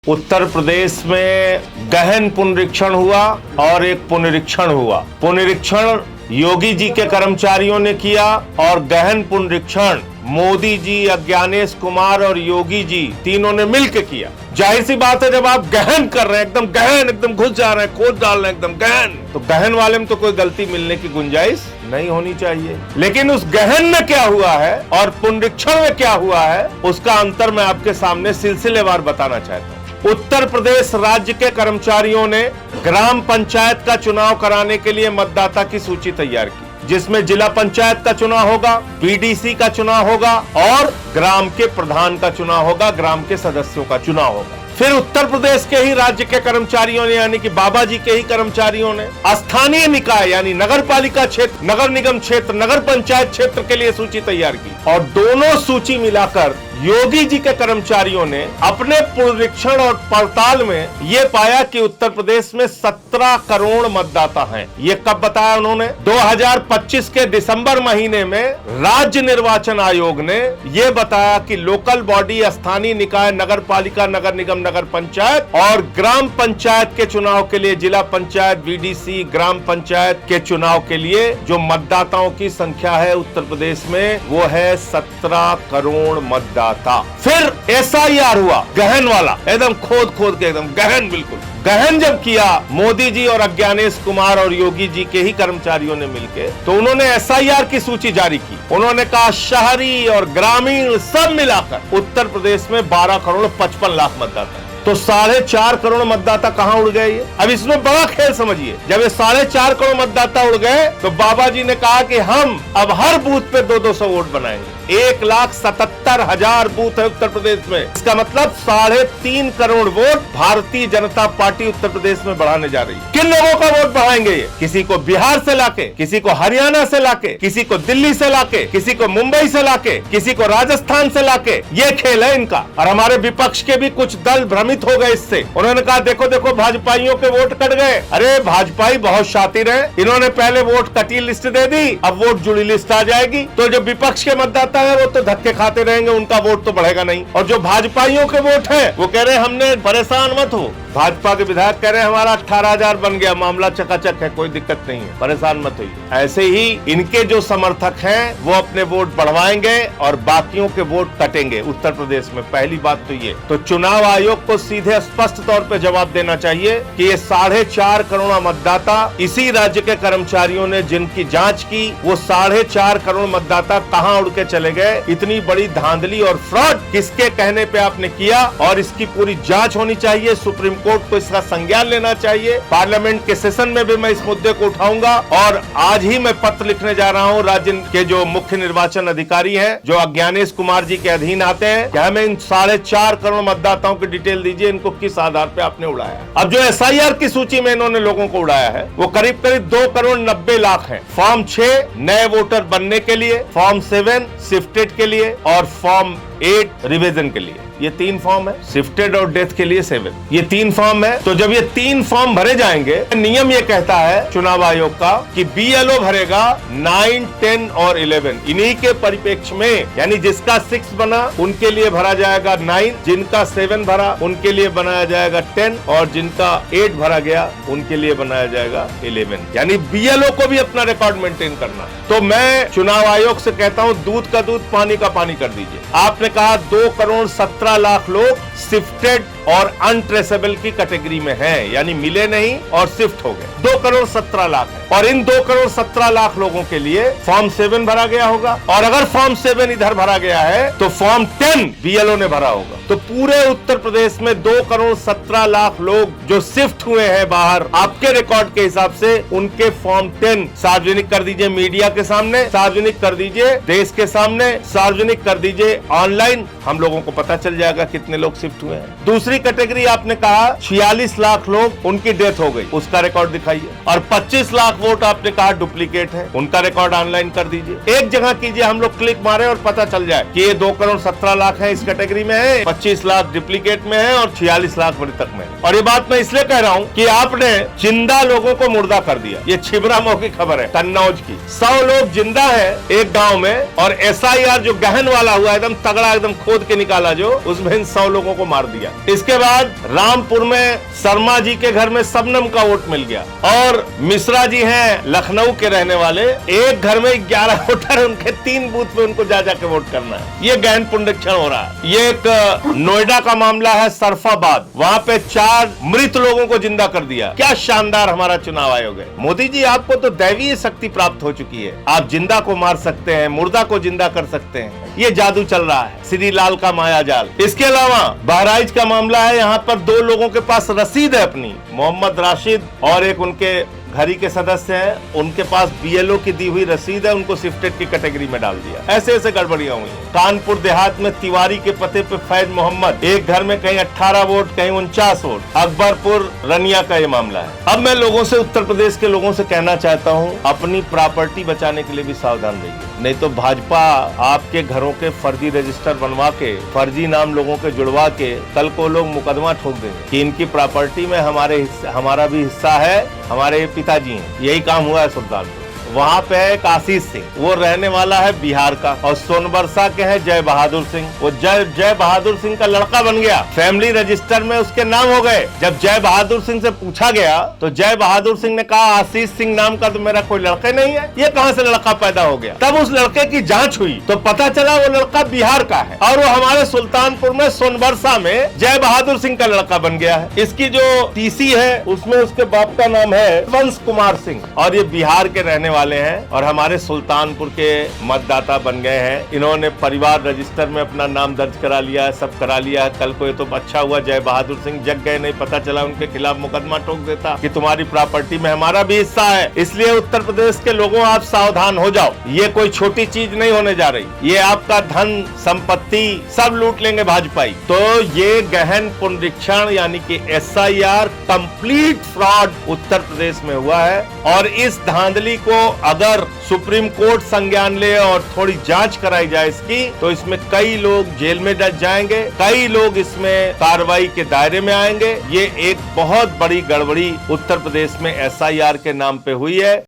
उत्तर प्रदेश में गहन पुनरीक्षण हुआ और एक पुनरीक्षण हुआ। पुनरीक्षण योगी जी के कर्मचारियों ने किया और गहन पुनरीक्षण मोदी जी, अज्ञानेश कुमार और योगी जी तीनों ने मिलकर किया। जाहिर सी बात है, जब आप गहन कर रहे हैं, एकदम गहन, एकदम घुस जा रहे हैं, खोद डाल रहे हैं, एकदम गहन, तो गहन वाले में तो कोई गलती मिलने की गुंजाइश नहीं होनी चाहिए। लेकिन उस गहन में क्या हुआ है और पुनरीक्षण में क्या हुआ है, उसका अंतर मैं आपके सामने सिलसिलेवार बताना चाहता हूँ। उत्तर प्रदेश राज्य के कर्मचारियों ने ग्राम पंचायत का चुनाव कराने के लिए मतदाता की सूची तैयार की, जिसमें जिला पंचायत का चुनाव होगा, बीडीसी का चुनाव होगा और ग्राम के प्रधान का चुनाव होगा, ग्राम के सदस्यों का चुनाव होगा। फिर उत्तर प्रदेश के ही राज्य के कर्मचारियों ने, यानी कि बाबा जी के ही कर्मचारियों ने स्थानीय निकाय यानी नगर पालिका क्षेत्र, नगर निगम क्षेत्र, नगर पंचायत क्षेत्र के लिए सूची तैयार की और दोनों सूची मिलाकर योगी जी के कर्मचारियों ने अपने पुनरीक्षण और पड़ताल में ये पाया कि उत्तर प्रदेश में 17 करोड़ मतदाता हैं। ये कब बताया उन्होंने? 2025 के दिसंबर महीने में राज्य निर्वाचन आयोग ने ये बताया कि लोकल बॉडी, स्थानीय निकाय, नगर पालिका, नगर निगम, नगर पंचायत और ग्राम पंचायत के चुनाव के लिए, जिला पंचायत, बीडीसी, ग्राम पंचायत के चुनाव के लिए जो मतदाताओं की संख्या है उत्तर प्रदेश में, वो है 17 करोड़ मतदाता। फिर एसआईआर हुआ, गहन वाला, एकदम खोद खोद के, एकदम गहन, बिल्कुल गहन जब किया मोदी जी और अज्ञानेश कुमार और योगी जी के ही कर्मचारियों ने मिलकर, तो उन्होंने एसआईआर की सूची जारी की। उन्होंने कहा शहरी और ग्रामीण सब मिलाकर उत्तर प्रदेश में 12 करोड़ 55 लाख मतदाता है। तो 4.5 करोड़ मतदाता कहां उड़ गए? अब इसमें बड़ा खेल समझिए। जब ये 4.5 करोड़ मतदाता उड़ गए तो बाबा जी ने कहा कि हम अब हर बूथ पे 200 वोट बनाएंगे। 1,77,000 बूथ है उत्तर प्रदेश में। इसका मतलब 3.5 करोड़ वोट भारतीय जनता पार्टी उत्तर प्रदेश में बढ़ाने जा रही है। किन लोगों का वोट बढ़ाएंगे ये? किसी को बिहार से लाके, किसी को हरियाणा से लाके, किसी को दिल्ली से लाके, किसी को मुंबई से लाके, किसी को राजस्थान से लाके, ये खेल है इनका। और हमारे विपक्ष के भी कुछ दल भ्रमित हो गए इससे। उन्होंने कहा देखो देखो भाजपाइयों के वोट कट गए। अरे भाजपाई बहुत शातिर है, इन्होंने पहले वोट कटी लिस्ट दे दी, अब वोट जुड़ी लिस्ट आ जाएगी। तो जो विपक्ष के मतदाता है वो तो धक्के खाते रहेंगे, उनका वोट तो बढ़ेगा नहीं। और जो भाजपाइयों के वोट है वो कह रहे हमने, परेशान मत हो। भाजपा के विधायक कह रहे हैं हमारा 18,000 बन गया, मामला चकाचक है, कोई दिक्कत नहीं है, परेशान मत होइए। ऐसे ही इनके जो समर्थक हैं वो अपने वोट बढ़वाएंगे और बाकियों के वोट कटेंगे उत्तर प्रदेश में। पहली बात तो ये, तो चुनाव आयोग को सीधे स्पष्ट तौर पे जवाब देना चाहिए कि ये 4.5 करोड़ मतदाता, इसी राज्य के कर्मचारियों ने जिनकी जांच की, वो 4.5 करोड़ मतदाता कहां उड़ के चले गए? इतनी बड़ी धांधली और फ्रॉड किसके कहने पे आपने किया? और इसकी पूरी जांच होनी चाहिए। सुप्रीम कोर्ट को इसका संज्ञान लेना चाहिए। पार्लियामेंट के सेशन में भी मैं इस मुद्दे को उठाऊंगा और आज ही मैं पत्र लिखने जा रहा हूं राज्य के जो मुख्य निर्वाचन अधिकारी हैं, जो अज्ञानेश कुमार जी के अधीन आते हैं, कि हमें इन 4.5 करोड़ मतदाताओं की डिटेल दीजिए, इनको किस आधार पे आपने उड़ाया। अब जो एसआईआर की सूची में इन्होंने लोगों को उड़ाया है वो करीब करीब 2 करोड़ 90 लाख है। फॉर्म 6 नए वोटर बनने के लिए, फॉर्म 7 शिफ्टेड के लिए और फॉर्म 8 रिवीजन के लिए। ये 3 फॉर्म है, शिफ्टेड और डेथ के लिए 7, ये 3 फॉर्म है। तो जब ये 3 फॉर्म भरे जाएंगे, नियम ये कहता है चुनाव आयोग का कि बीएलओ भरेगा 9, 10 और 11। इन्हीं के परिप्रेक्ष्य में, यानी जिसका 6 बना उनके लिए भरा जाएगा 9, जिनका 7 भरा उनके लिए बनाया जाएगा 10 और जिनका 8 भरा गया उनके लिए बनाया जाएगा 11। यानी बीएलओ को भी अपना रिकॉर्ड मेंटेन करना है। तो मैं चुनाव आयोग से कहता हूं, दूध का दूध, पानी का पानी कर दीजिए। आपने कहा 2 करोड़ 17 लाख लोग शिफ्टेड और अनट्रेसेबल की कैटेगरी में हैं, यानी मिले नहीं और शिफ्ट हो गए। 2 करोड़ 17 लाख है और इन 2 करोड़ 17 लाख लोगों के लिए फॉर्म 7 भरा गया होगा और अगर फॉर्म 7 इधर भरा गया है तो फॉर्म 10 बीएलओ ने भरा होगा। तो पूरे उत्तर प्रदेश में 2 करोड़ 17 लाख लोग जो शिफ्ट हुए हैं बाहर, आपके रिकॉर्ड के हिसाब से उनके फॉर्म 10 सार्वजनिक कर दीजिए, मीडिया के सामने सार्वजनिक कर दीजिए, देश के सामने सार्वजनिक कर दीजिए, ऑनलाइन हम लोगों को पता चल जाएगा कितने लोग शिफ्ट हुए हैं। दूसरी कैटेगरी आपने कहा 46 लाख लोग, उनकी डेथ हो गई, उसका रिकॉर्ड दिखाइए। और 25 लाख वोट आपने कहा डुप्लीकेट है, उनका रिकॉर्ड ऑनलाइन कर दीजिए। एक जगह कीजिए, हम लोग क्लिक मारे और पता चल जाए कि ये 2 करोड़ 17 लाख है, इस कैटेगरी में है, 25 लाख डुप्लीकेट में है और 46 लाख मृतक में है। और ये बात मैं इसलिए कह रहा हूँ कि आपने जिंदा लोगों को मुर्दा कर दिया। ये छिबरामऊ की खबर है, कन्नौज की। 100 लोग जिंदा है एक गाँव में और एसआईआर जो गहन वाला हुआ, एकदम तगड़ा, एकदम खोद के निकाला, जो उसमें इन 100 लोगों को मार दिया। इसके बाद रामपुर में शर्मा जी के घर में शबनम का वोट मिल गया, और मिश्रा जी हैं लखनऊ के रहने वाले, एक घर में 11 वोटर, उनके 3 बूथ पे उनको जा जाके वोट करना है। ये गहन पुनरीक्षण हो रहा है। ये एक नोएडा का मामला है, सरफाबाद, वहां पे 4 मृत लोगों को जिंदा कर दिया। क्या शानदार हमारा चुनाव आयोग है। मोदी जी, आपको तो दैवीय शक्ति प्राप्त हो चुकी है, आप जिंदा को मार सकते हैं, मुर्दा को जिंदा कर सकते हैं। ये जादू चल रहा है, श्री लाल का माया जाल। इसके अलावा बहराइच का मामला है, यहाँ पर 2 लोगों के पास रसीद है अपनी, मोहम्मद राशिद और एक उनके घरी के सदस्य हैं, उनके पास बीएलओ की दी हुई रसीद है, उनको शिफ्टेड की कैटेगरी में डाल दिया। ऐसे ऐसे गड़बड़ियां हुई। कानपुर देहात में तिवारी के पते पे फैज मोहम्मद, एक घर में कहीं 18 वोट कहीं 49 वोट। अकबरपुर रनिया का ये मामला है। अब मैं लोगों से, उत्तर प्रदेश के लोगों से कहना चाहता हूँ, अपनी प्रॉपर्टी बचाने के लिए भी सावधान रहिए, नहीं तो भाजपा आपके घरों के फर्जी रजिस्टर बनवा के, फर्जी नाम लोगों के जुड़वा के, कल को लोग मुकदमा ठोक देंगे कि इनकी प्रॉपर्टी में हमारा भी हिस्सा है, हमारे पिताजी हैं। यही काम हुआ है सुल्तानपुर। वहाँ पे है एक आशीष सिंह, वो रहने वाला है बिहार का, और सोनबरसा के हैं जय बहादुर सिंह। वो जय बहादुर सिंह का लड़का बन गया, फैमिली रजिस्टर में उसके नाम हो गए। जब जय बहादुर सिंह से पूछा गया तो जय बहादुर सिंह ने कहा, आशीष सिंह नाम का तो मेरा कोई लड़का नहीं है, ये कहाँ से लड़का पैदा हो गया। तब उस लड़के की जांच हुई तो पता चला वो लड़का बिहार का है, और वो हमारे सुल्तानपुर में सोनबरसा में जय बहादुर सिंह का लड़का बन गया है। इसकी जो टीसी है उसमें उसके बाप का नाम है वंश कुमार सिंह, और ये बिहार के रहने वाले हैं और हमारे सुल्तानपुर के मतदाता बन गए हैं। इन्होंने परिवार रजिस्टर में अपना नाम दर्ज करा लिया है, सब करा लिया है। कल को ये तो अच्छा हुआ जय बहादुर सिंह जग गए, नहीं पता चला उनके खिलाफ मुकदमा ठोक देता कि तुम्हारी प्रॉपर्टी में हमारा भी हिस्सा है। इसलिए उत्तर प्रदेश के लोगों, आप सावधान हो जाओ, ये कोई छोटी चीज नहीं होने जा रही। ये आपका धन संपत्ति सब लूट लेंगे भाजपाई। तो ये गहन पुनरीक्षण यानी कि SIR complete fraud Uttar Pradesh में हुआ है, और इस धांधली को अगर सुप्रीम कोर्ट संज्ञान ले और थोड़ी जांच कराई जाए इसकी, तो इसमें कई लोग जेल में डट जाएंगे, कई लोग इसमें कार्रवाई के दायरे में आएंगे। ये एक बहुत बड़ी गड़बड़ी उत्तर प्रदेश में SIR के नाम पे हुई है।